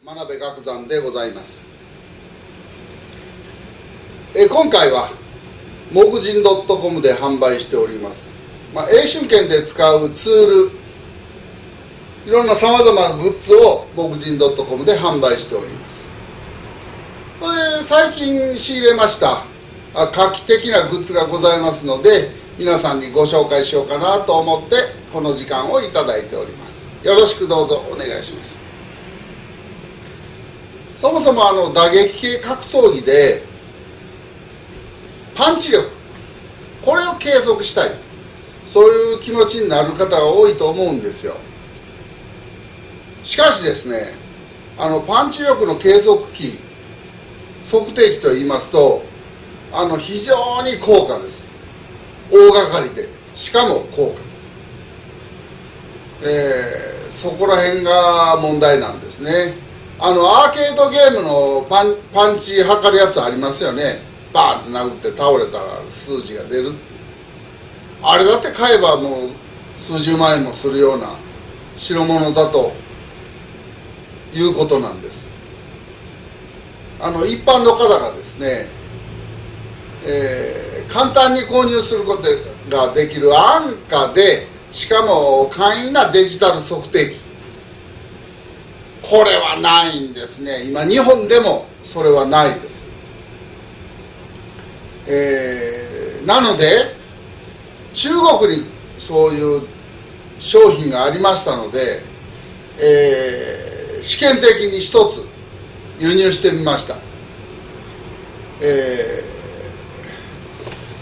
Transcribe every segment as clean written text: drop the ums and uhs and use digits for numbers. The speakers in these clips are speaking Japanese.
真鍋岳山でございます。今回は木人 .com で販売しております、英春券で使うツール、いろんなさまざまなグッズを木人 .com で販売しております。最近仕入れました画期的なグッズがございますので、皆さんにご紹介しようかなと思ってこの時間をいただいております。よろしくどうぞお願いします。そもそも打撃系格闘技でパンチ力、これを計測したい、そういう気持ちになる方が多いと思うんですよ。しかしですね、パンチ力の計測器、測定器といいますと非常に高価です。大掛かりで、しかも高価、そこら辺が問題なんですね。アーケードゲームのパンチ測るやつありますよね。バーンって殴って倒れたら数字が出るっていう、あれだって買えばもう数十万円もするような代物だということなんです。一般の方がですね、簡単に購入することができる安価で、しかも簡易なデジタル測定器、これはないんですね。今日本でもそれはないです。なので中国にそういう商品がありましたので、試験的に一つ輸入してみました。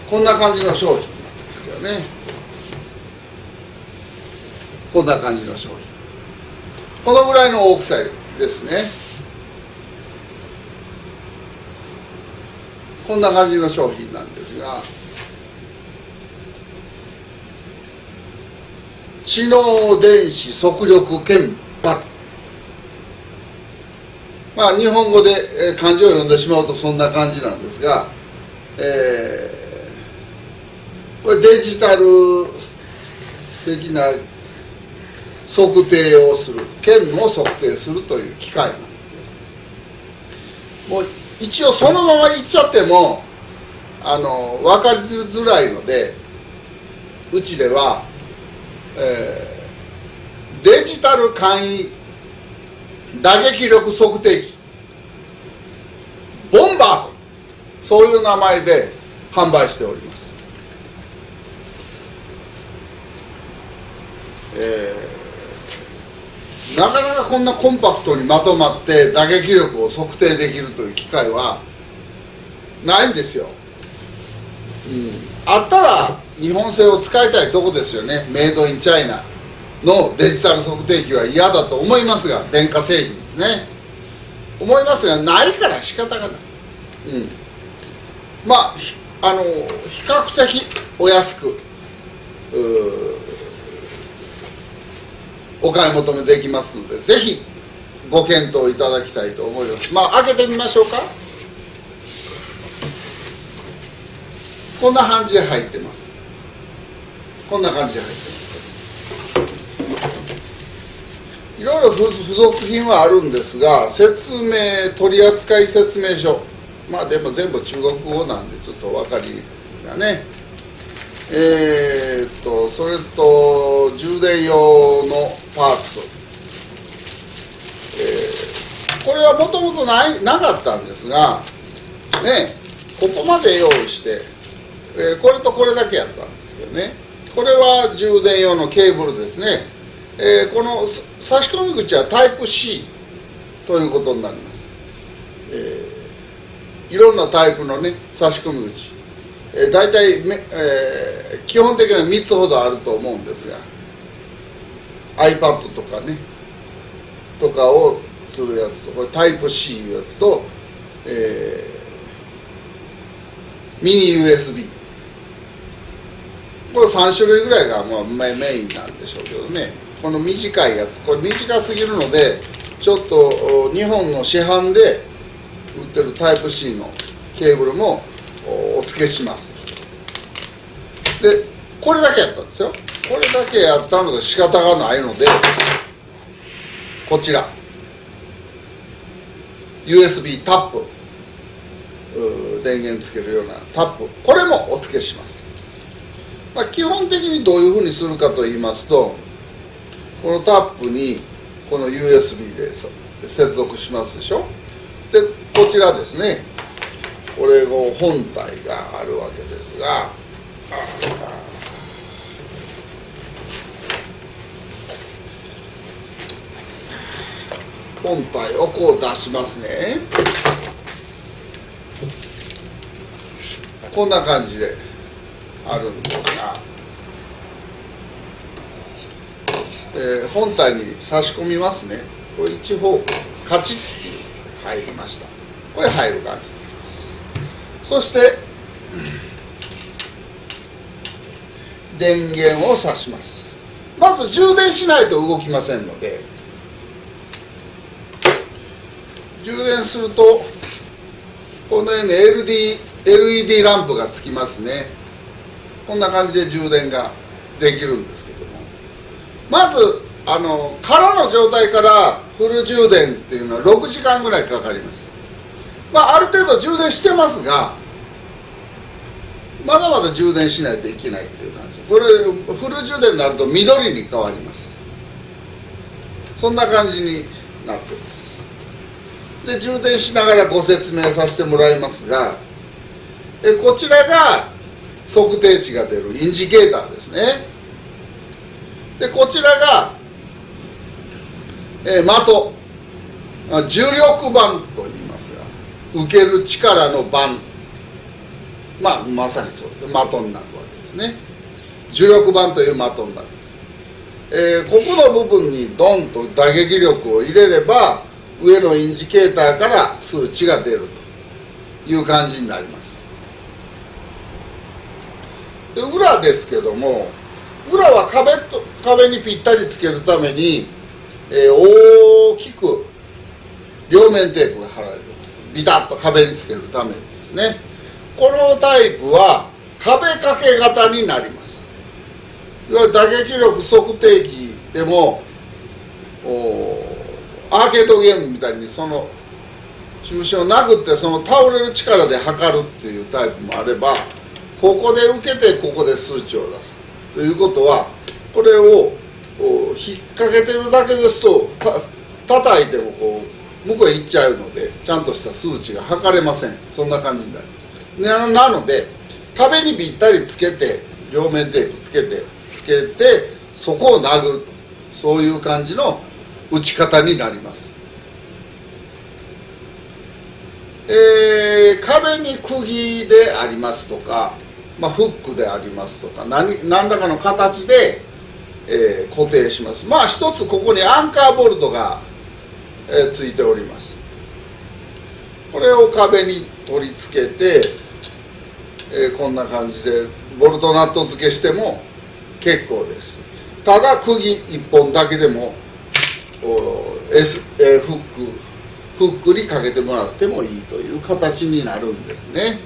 こんな感じの商品なんですけどね。こんな感じの商品、このぐらいの大きさですね。こんな感じの商品なんですが、知能電子速力鍵盤、日本語で漢字を読んでしまうとそんな感じなんですが、これデジタル的な測定をする、鍵を測定するという機械なんですよ。もう一応そのままいっちゃっても分かりづらいので、うちでは、デジタル簡易打撃力測定器ボンバーと、そういう名前で販売しております。なかなかこんなコンパクトにまとまって打撃力を測定できるという機械はないんですよ。あったら日本製を使いたいとこですよね。メイドインチャイナのデジタル測定器は嫌だと思いますが、電化製品ですね、思いますが、ないから仕方がない。比較的お安くお買い求めできますので、ぜひご検討いただきたいと思います。開けてみましょうか。こんな感じで入ってます。こんな感じで入ってます。いろいろ付属品はあるんですが、取扱説明書、でも全部中国語なんでちょっと分かりにくいなね。それと充電用のパーツ、これはもともとなかったんですがね、ここまで用意して、これとこれだけやったんですけどね。これは充電用のケーブルですね。この差し込み口はタイプ C ということになります。いろんなタイプのね差し込み口、大体、基本的には3つほどあると思うんですが、 iPad とかねとかをするやつと、これタイプ C いうやつと、ミニ USB、 これ3種類ぐらいがメインなんでしょうけどね。この短いやつ、これ短すぎるのでちょっと日本の市販で売ってるタイプ C のケーブルもお付けします。でこれだけやったんですよ。これだけやったので仕方がないので、こちら USB タップ、電源つけるようなタップ、これもお付けします。基本的にどういうふうにするかと言いますと、このタップにこの USB で接続しますでしょ。でこちらですね、これを本体があるわけですが、本体をこう出しますね。こんな感じであるんですが、本体に差し込みますね。これ一方向カチッと入りました。これ入る感じです。そして電源を挿します。まず充電しないと動きませんので、充電するとこのように LED ランプがつきますね。こんな感じで充電ができるんですけども、まず空の状態からフル充電っていうのは6時間ぐらいかかります。ある程度充電してますが、まだまだ充電しないといけないっていう感じ。これフル充電になると緑に変わります。そんな感じになってます。で充電しながらご説明させてもらいますが、こちらが測定値が出るインジケーターですね。でこちらが、的、重力板と言いますが、受ける力の板、まさにそうです。的になるわけですね。重力板という的になります。ここの部分にドンと打撃力を入れれば、上のインジケーターから数値が出るという感じになります。で裏ですけども、裏は壁にぴったりつけるために、大きく両面テープが貼られています。ビタッと壁につけるためにですね。このタイプは壁掛け型になります。いわゆる打撃力測定器でもアーケードゲームみたいにその中心を殴ってその倒れる力で測るっていうタイプもあれば、ここで受けてここで数値を出すということは、これを引っ掛けてるだけですと叩いても向こうへ行っちゃうので、ちゃんとした数値が測れません。そんな感じになります。なので壁にぴったりつけて、両面テープつけてそこを殴ると、そういう感じの打ち方になります。壁に釘でありますとか、フックでありますとか、何らかの形で、固定します。一つここにアンカーボルトが、ついております。これを壁に取り付けて、こんな感じでボルトナット付けしても結構です。ただ釘1本だけでもフックにかけてもらってもいいという形になるんですね。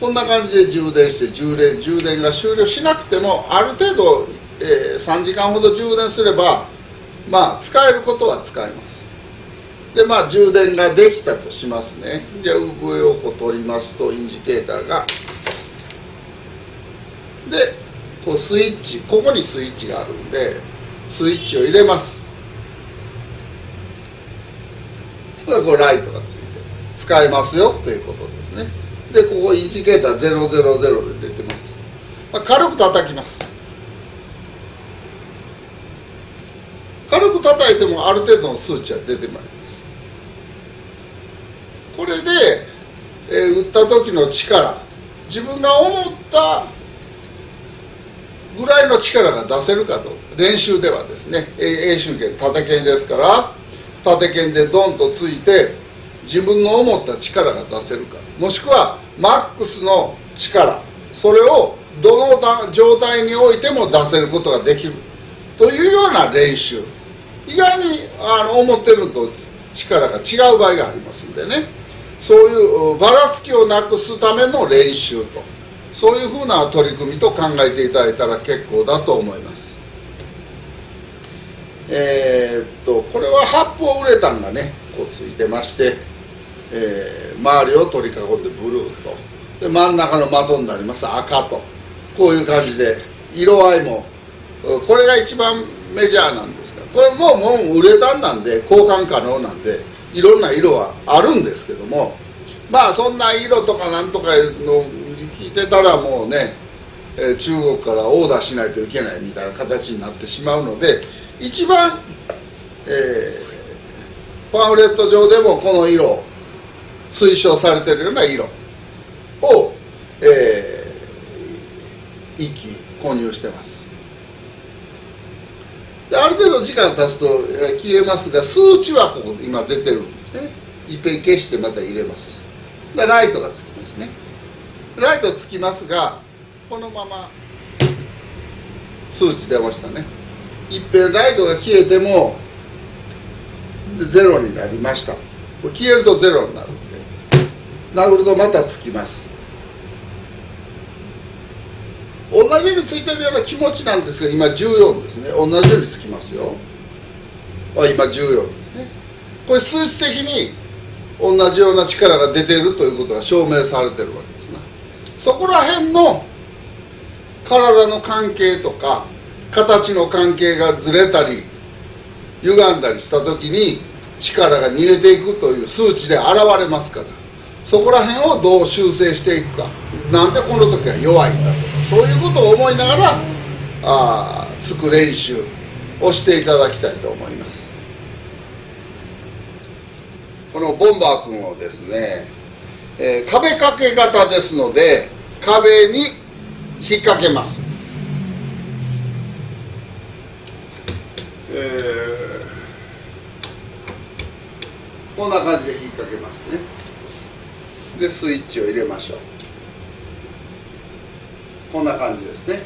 こんな感じで充電して充電が終了しなくても、ある程度、3時間ほど充電すれば使えることは使えます。で充電ができたとしますね。じゃあ上を取りますと、インジケーターがでスイッチ、ここにスイッチがあるんでスイッチを入れます。これライトがついて使えますよということですね。でここインジケーター000で出てます。軽く叩きます。軽く叩いてもある程度の数値は出てまいります。これで、打った時の力、自分が思ったぐらいの力が出せるかどうか、練習ではですね、英春剣縦剣ですから、縦剣でドンとついて自分の思った力が出せるか、もしくはマックスの力、それをどの状態においても出せることができるというような練習、意外に思ってるのと力が違う場合がありますんでね、そういうばらつきをなくすための練習と、そういうふうな取り組みと考えていただいたら結構だと思います。これは発泡ウレタンがねこうついてまして、周りを取り囲んでブルーと、で真ん中の的になります赤と、こういう感じで色合いもこれが一番メジャーなんですが、これもうウレタンなんで交換可能なんでいろんな色はあるんですけども、まあそんな色とかなんとかいうのを聞いてたらもうね、中国からオーダーしないといけないみたいな形になってしまうので、一番、パンフレット上でもこの色推奨されているような色を、一気購入してます。である程度時間経つと消えますが、数値はここで今出てるんですね。いっぺん消してまた入れます。でライトがつきますね。ライトつきますが、このまま数値出ましたね。いっぺんライトが消えてもゼロになりました。これ消えるとゼロになるんで、殴るとまたつきます。同じようについてるような気持ちなんですが、今14ですね。同じようにつきますよ。今14ですね。これ数値的に同じような力が出ているということが証明されてるわけですね。そこら辺の体の関係とか形の関係がずれたり歪んだりした時に力が逃げていくという数値で現れますから、そこら辺をどう修正していくか、なんでこの時は弱いんだとか、そういうことを思いながらつく練習をしていただきたいと思います。このボンバー君をですね、壁掛け型ですので壁に引っ掛けます。こんな感じで引っ掛けますね。でスイッチを入れましょう。こんな感じですね。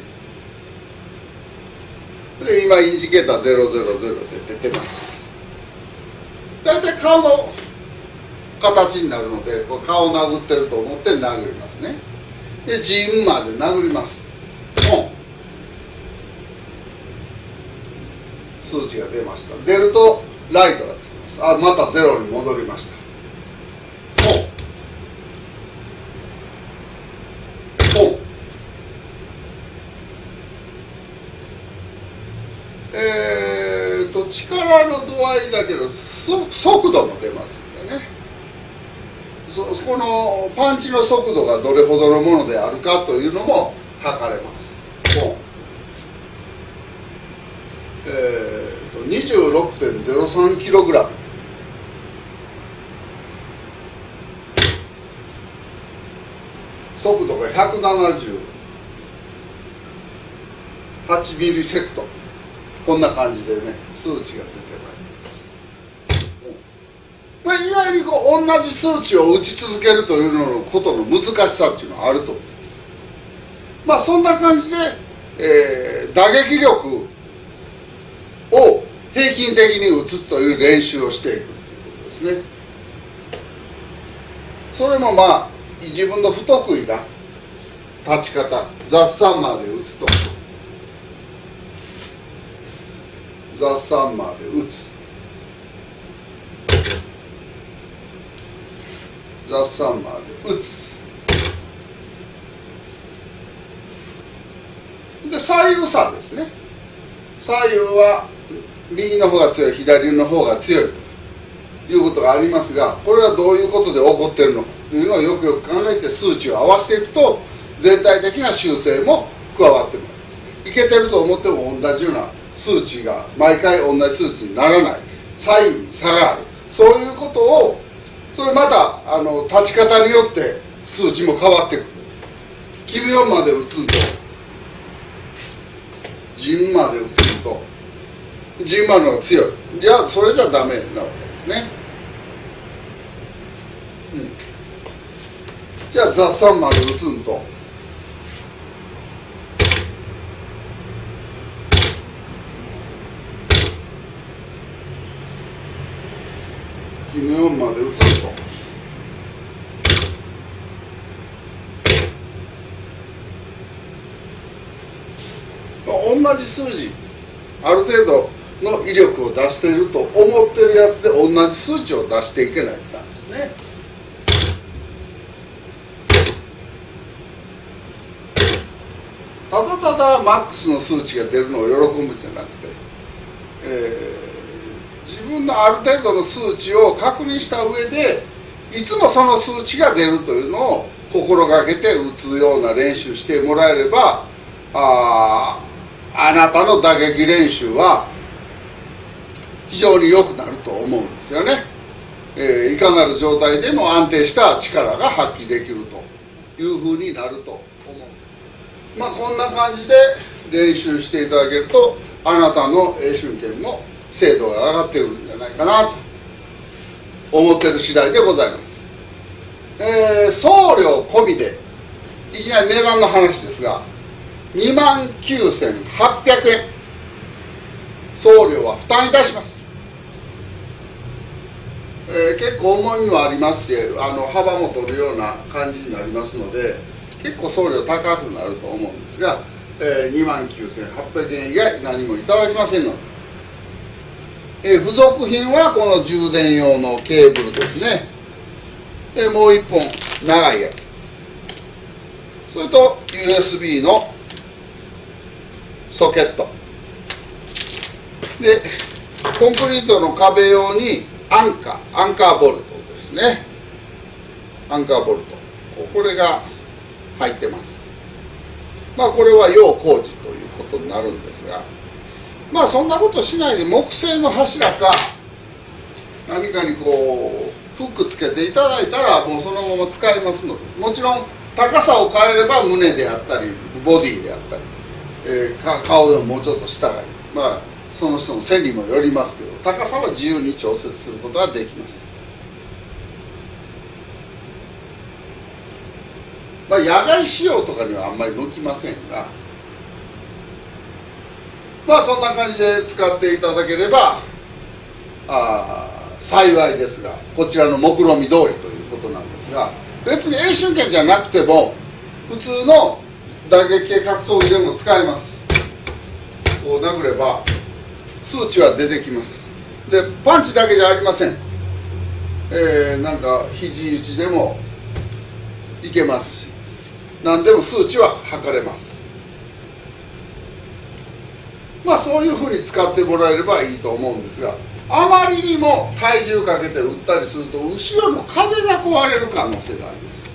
で今インジケーター000で出てます。大体顔の形になるので、こう顔を殴ってると思って殴りますね。でジンまで殴ります。ポン、数値が出ました。出るとライトがつきます。またゼロに戻りました。ポンポン。力の度合いだけど速度も出ますんでね、このパンチの速度がどれほどのものであるかというのも測れます。26.03kg、速度が178ミリセクト、こんな感じでね数値が出てまいります。意外に同じ数値を打ち続けるというののことの難しさっていうのはあると思います。そんな感じで、打撃力を平均的に打つという練習をしていくということですね。それも自分の不得意な立ち方、ザ・サンマーで打つと、ザ・サンマーで打つ、ザ・サンマーで打つ、で左右差ですね。左右は右の方が強い、左の方が強いということがありますが、これはどういうことで起こっているのかというのをよくよく考えて数値を合わせていくと全体的な修正も加わってくる。いけてると思っても同じような数値が毎回同じ数値にならない、左右に差がある、そういうことを、それまた立ち方によって数値も変わってくる。キル4まで打つんとジンまで打つんとジンマの方が強い、じゃあそれじゃダメなわけですね。じゃあザ・サンまで打つんとキム4まで打つんと同じ数字ある程度の威力を出していると思ってるやつで同じ数値を出していけないってなんですね。ただただマックスの数値が出るのを喜ぶんじゃなくて、自分のある程度の数値を確認した上でいつもその数値が出るというのを心がけて打つような練習してもらえれば、あなたの打撃練習は非常に良くなると思うんですよね。いかなる状態でも安定した力が発揮できるというふうになると思う。こんな感じで練習していただけると、あなたの英春拳も精度が上がってくるんじゃないかなと思っている次第でございます。送料込みでいきなり値段の話ですが、29,800円送料は負担いたします。結構重みもありますし、幅も取るような感じになりますので、結構送料高くなると思うんですが、29,800円以外何もいただきませんので、付属品はこの充電用のケーブルですね。もう1本長いやつ、それと USB のソケットで、コンクリートの壁用にアンカーボルトですね。アンカーボルト、これが入ってます。これは要工事ということになるんですが、そんなことしないで木製の柱か何かにフックつけていただいたらもうそのまま使えますので、もちろん高さを変えれば胸であったりボディであったり、顔でももうちょっと下がいい、その人の線にもよりますけど、高さは自由に調節することができます。野外使用とかにはあんまり向きませんが、そんな感じで使っていただければ幸いですが、こちらの目論見通りということなんですが、別に英春拳じゃなくても普通の打撃系格闘技でも使えます。こう殴れば数値は出てきます。でパンチだけじゃありません。なんか肘打ちでもいけますし、何でも数値は測れます。そういうふうに使ってもらえればいいと思うんですが、あまりにも体重かけて打ったりすると後ろの壁が壊れる可能性があります。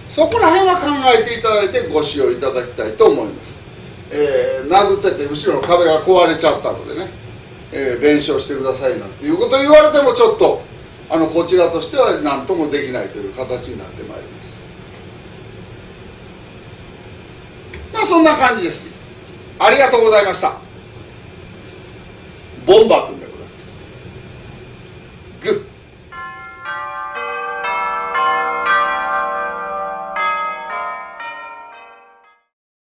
そこら辺は考えていただいてご使用いただきたいと思います。殴ってて後ろの壁が壊れちゃったのでね、弁償してくださいなんていうことを言われてもちょっとこちらとしては何ともできないという形になってまいります。そんな感じです。ありがとうございました。ボンバ